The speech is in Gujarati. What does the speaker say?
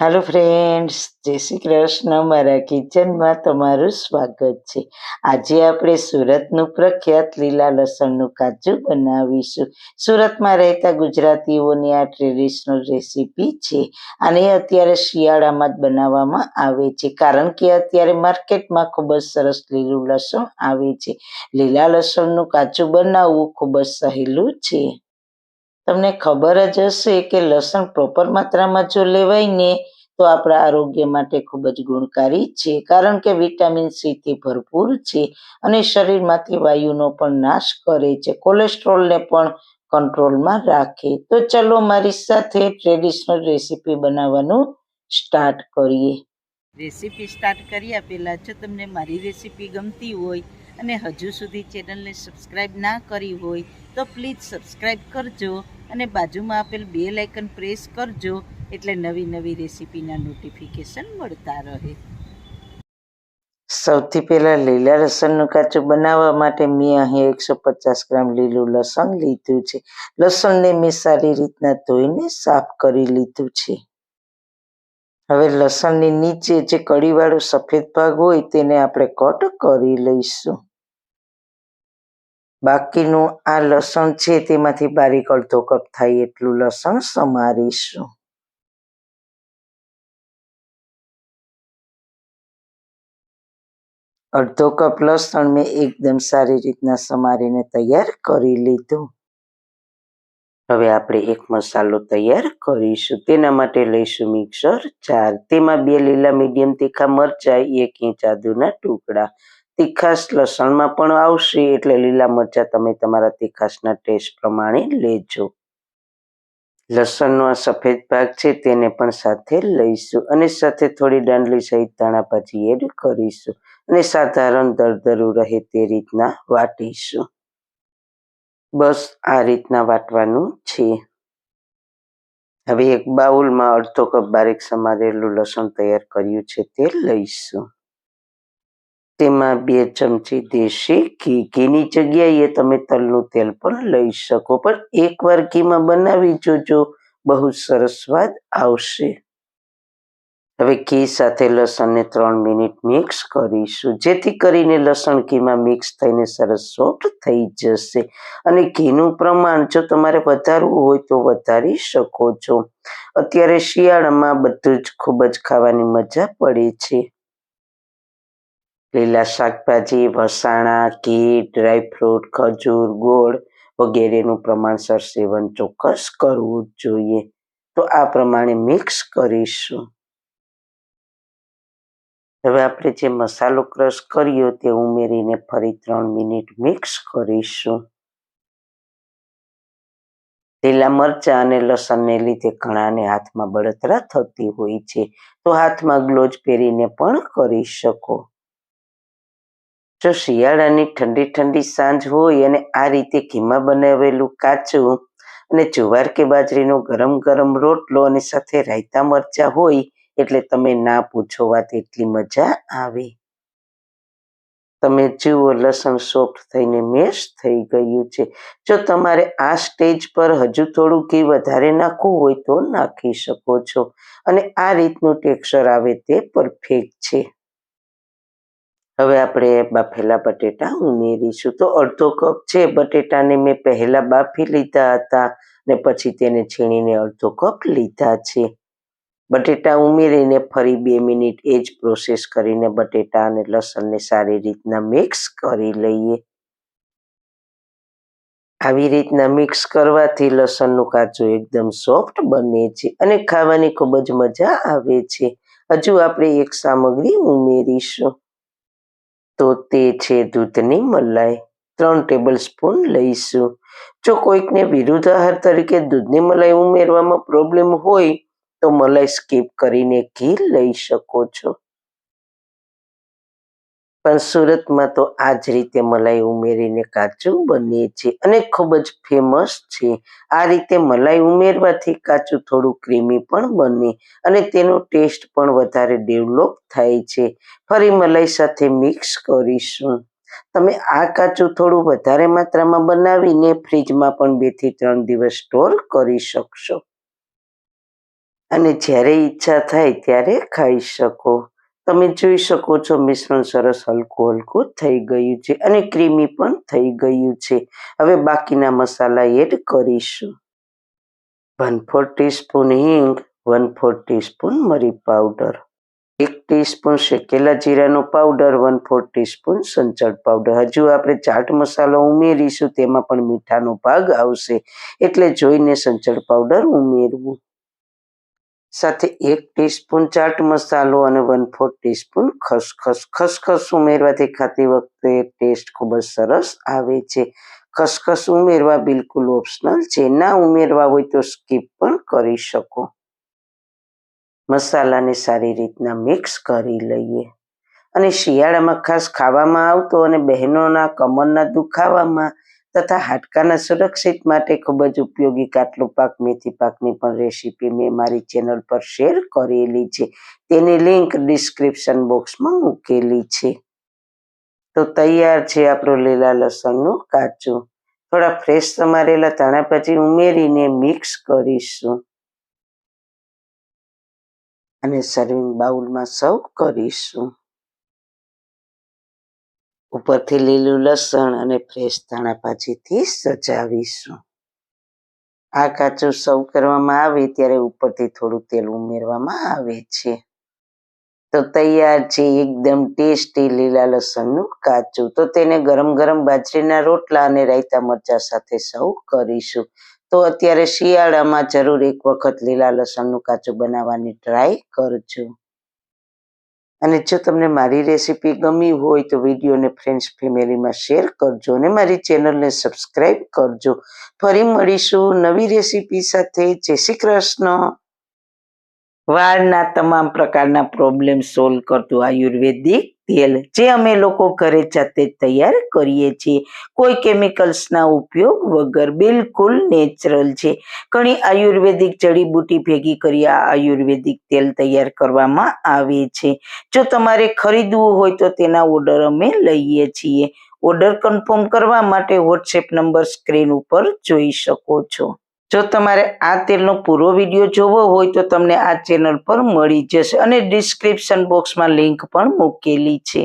હેલો ફ્રેન્ડ્સ, જય શ્રી કૃષ્ણ. મારા કિચનમાં તમારું સ્વાગત છે. આજે આપણે સુરતનું પ્રખ્યાત લીલા લસણનું કાચું બનાવીશું. સુરતમાં રહેતા ગુજરાતીઓની આ ટ્રેડિશનલ રેસીપી છે. આને અત્યારે શિયાળામાં જ બનાવવામાં આવે છે, કારણ કે અત્યારે માર્કેટમાં ખૂબ જ સરસ લીલું લસણ આવે છે. લીલા લસણનું કાચું બનાવવું ખૂબ જ સહેલું છે. તમને ખબર જ હશે કે લસણ પ્રોપર માત્રામાં જો લેવાય ને તો આપણા આરોગ્ય માટે ખૂબ જ ગુણકારી છે, કારણ કે વિટામિન સી થી ભરપૂર છે અને શરીરમાંથી વાયુનો પણ નાશ કરે છે, કોલેસ્ટ્રોલને પણ કંટ્રોલમાં રાખે. તો ચલો મારી સાથે ટ્રેડિશનલ રેસીપી બનાવવાનું સ્ટાર્ટ કરીએ. રેસીપી સ્ટાર્ટ કર્યા પહેલાં જો તમને મારી રેસીપી ગમતી હોય અને હજુ સુધી ચેનલને સબસ્ક્રાઈબ ના કરી હોય તો પ્લીઝ સબસ્ક્રાઈબ કરજો અને બાજુમાં આપેલ બેલ આઇકન પ્રેસ કરજો, એટલે નવી નવી રેસીપીના નોટિફિકેશન મળતા રહે. સૌથી પહેલાં લીલા લસણનું કાચું બનાવવા માટે મેં અહીં 150 ગ્રામ લીલું લસણ લીધું છે. લસણને મેં સારી રીતના ધોઈને સાફ કરી લીધું છે. હવે લસણની નીચે જે કળીવાળો સફેદ ભાગ હોય તેને આપણે કટ કરી લઈશું. બાકીનું આ લસણ છે તેમાંથી બારીક અડધો કપ થાય એટલું લસણ સમારીશું. અડધો કપ લસણ મેં એકદમ સારી રીતના સમારીને તૈયાર કરી લીધું. હવે આપણે એક મસાલો તૈયાર કરીશું. તેના માટે લઈશું મિક્સર જાર. તેમાં 2 લીલા મીડિયમ તીખા મરચાં, 1 ઇંચ આદુના ટુકડા. તીખાશ લસણમાં પણ આવશે, એટલે લીલા મરચાં તમે તમારા તીખાશના ટેસ્ટ પ્રમાણે લેજો. લસણનો આ સફેદ ભાગ છે તેને પણ સાથે લઈશું અને સાથે થોડી દાંડલી સહિત ધાણા ભાજી એડ કરીશું અને સાધારણ દરદરું રહે તે રીતના વાટીશું. બસ આ રીતના વાટવાનું છે. હવે એક બાઉલમાં અડધો કપ બારીક સમારેલું લસણ તૈયાર કર્યું છે તે લઈશું. તેમાં 2 ચમચી દેશી ઘી. ઘીની જગ્યાએ તમે તલનું તેલ પણ લઈ શકો, પણ એકવાર ઘીમાં બનાવી જોજો, બહુ સરસ સ્વાદ આવશે. હવે ઘી સાથે લસણને 3 મિનિટ મિક્સ કરીશું, જેથી કરીને લસણ ઘીમાં મિક્સ થઈને સરસ સોફ્ટ થઈ જશે. અને ઘીનું પ્રમાણ જો તમારે વધારવું હોય તો વધારી શકો છો. અત્યારે શિયાળામાં બધું જ ખૂબ જ ખાવાની મજા પડે છે. લીલા શાકભાજી, વસાણા, ઘી, ડ્રાયફ્રૂટ, ખજૂર, ગોળ વગેરેનું પ્રમાણસર સેવન ચોક્કસ કરવું જોઈએ. તો આ પ્રમાણે મિક્સ કરીશું. હવે આપણે જે મસાલો ક્રશ કર્યો તે ઉમેરીને ફરી 3 મિનિટ મિક્સ કરીશું. લીલા મરચાં અને લસણને લીધે ઘણાને હાથમાં બળતરા થતી હોય છે, તો હાથમાં ગ્લોવ્સ પહેરીને પણ કરી શકો. જો શિયાળાની ઠંડી ઠંડી સાંજ હોય અને આ રીતે ઘીમાં બનાવેલું કાચું અને જુવાર કે બાજરીનો ગરમ ગરમ રોટલો અને સાથે રાયતા મરચાં હોય એટલે તમે ના પૂછો વાત, એટલી મજા આવે. તમે જુઓ લસણ સોફ્ટ થઈને મેશ થઈ ગયું છે. જો તમારે આ સ્ટેજ પર હજુ થોડું ઘી વધારે નાખવું હોય તો નાખી શકો છો, અને આ રીતનું ટેક્સચર આવે તે પરફેક્ટ છે. હવે આપણે બાફેલા બટેટા ઉમેરીશું. તો અડધો કપ છે બટેટાને મેં પહેલા બાફી લીધા હતા ને પછી તેને છીણીને અડધો કપ લીધા છે. બટેટા ઉમેરીને ફરી 2 મિનિટ એ જ પ્રોસેસ કરીને બટેટા અને લસણને સારી રીતના મિક્સ કરી લઈએ. આવી રીતના મિક્સ કરવાથી લસણનું કાચું એકદમ સોફ્ટ બને છે અને ખાવાની ખૂબ જ મજા આવે છે. હજુ આપણે એક સામગ્રી ઉમેરીશું, તો તે છે દૂધની મલાઈ. 3 ટેબલ સ્પૂન લઈશું. જો કોઈકને વિરુદ્ધ આહાર તરીકે દૂધની મલાઈ ઉમેરવામાં પ્રોબ્લેમ હોય તો મલાઈ સ્કીપ કરીને ઘી લઈ શકો છો. પણ સુરતમાં તો આ જ રીતે મલાઈ ઉમેરીને કાચું બને છે અને ખૂબ જ ફેમસ છે. આ રીતે મલાઈ ઉમેરવાથી કાચું થોડું ક્રીમી પણ બને અને તેનો ટેસ્ટ પણ વધારે ડેવલપ થાય છે. ફરી મલાઈ સાથે મિક્સ કરીશું. તમે આ કાચું થોડું વધારે માત્રામાં બનાવીને ફ્રીજમાં પણ 2 થી 3 દિવસ સ્ટોર કરી શકશો અને જ્યારે ઈચ્છા થાય ત્યારે ખાઈ શકો. તમે જોઈ શકો છો મિશ્રણ સરસ હલકું હલકું થઈ ગયું છે અને ક્રીમી પણ થઈ ગયું છે. હવે બાકીના મસાલા એડ કરીશું. 1/4 ટીસ્પૂન હિંગ, 1/4 ટીસ્પૂન મરી પાવડર, 1 ટીસ્પૂન શેકેલા જીરાનો પાવડર, 1/4 ટીસ્પૂન સંચળ પાવડર. હજુ આપણે ચાટ મસાલો ઉમેરીશું, તેમાં પણ મીઠાનો ભાગ આવશે એટલે જોઈને સંચળ પાવડર ઉમેરવું. સાથે 1 ટીસ્પૂન ચાટ મસાલો અને 1/4 ટીસ્પૂન ખસખસ. ખસખસ ઉમેરવાથી ખાતી વખતે ટેસ્ટ ખૂબ જ સરસ આવે છે. ખસખસ ઉમેરવા બિલકુલ ઓપ્શનલ છે, ના ઉમેરવા હોય તો સ્કીપ પણ કરી શકો. મસાલાને સારી રીતના મિક્સ કરી લઈએ અને શિયાળામાં ખાસ ખાવામાં આવતો અને બહેનોના કમરના દુખાવામાં તથા હાડકાના સુરક્ષિત માટે ખૂબ જ ઉપયોગી કાટલો પાક મેથી પાકની પણ રેસીપી મેં મારી ચેનલ પર શેર કરેલી છે. તેની લિંક ડિસ્ક્રિપ્શન બોક્સમાં મૂકેલી છે. તો તૈયાર છે આપણું લીલા લસણનું કાચું. થોડા ફ્રેશ સમારેલા ધાણા પછી ઉમેરીને મિક્સ કરીશું અને સર્વિંગ બાઉલમાં સર્વ કરીશું. ઉપરથી લીલું લસણ અને ફ્રેશ ધાણા ભાજીથી સજાવીશું. આ કાચું સર્વ કરવામાં આવે ત્યારે ઉપરથી થોડું તેલ ઉમેરવામાં આવે છે. તો તૈયાર છે એકદમ ટેસ્ટી લીલા લસણનું કાચું. તો તેને ગરમ ગરમ બાજરીના રોટલા અને રાયતા મરચાં સાથે સર્વ કરીશું. તો અત્યારે શિયાળામાં જરૂર એક વખત લીલા લસણનું કાચું બનાવવાની ટ્રાય કરજો. અને જો તમને મારી રેસીપી ગમી હોય તો વિડીયોને ફ્રેન્ડ્સ ફેમિલીમાં શેર કરજો અને મારી ચેનલને સબસ્ક્રાઈબ કરજો. ફરી મળીશું નવી રેસીપી સાથે. જય શ્રી કૃષ્ણ. વાળના તમામ પ્રકારના પ્રોબ્લેમ સોલ્વ કરતું આયુર્વેદિક તેલ જે અમે લોકો ઘરે જાતે તૈયાર કરીએ છીએ, કોઈ કેમિકલ્સના ઉપયોગ વગર, બિલકુલ નેચરલ છે. ઘણી આયુર્વેદિક જડીબુટી ભેગી કરી આ આયુર્વેદિક તેલ તૈયાર કરવામાં આવે છે. જો તમારે ખરીદવું હોય તો તેના ઓર્ડર અમે લઈએ છીએ. ઓર્ડર કન્ફર્મ કરવા માટે વોટ્સએપ નંબર સ્ક્રીન ઉપર જોઈ શકો છો. જો તમારે આ તેલનો પૂરો વિડીયો જોવો હોય તો તમને આ ચેનલ પર મળી જશે અને ડિસ્ક્રિપ્શન બોક્સમાં લિંક પણ મૂકેલી છે.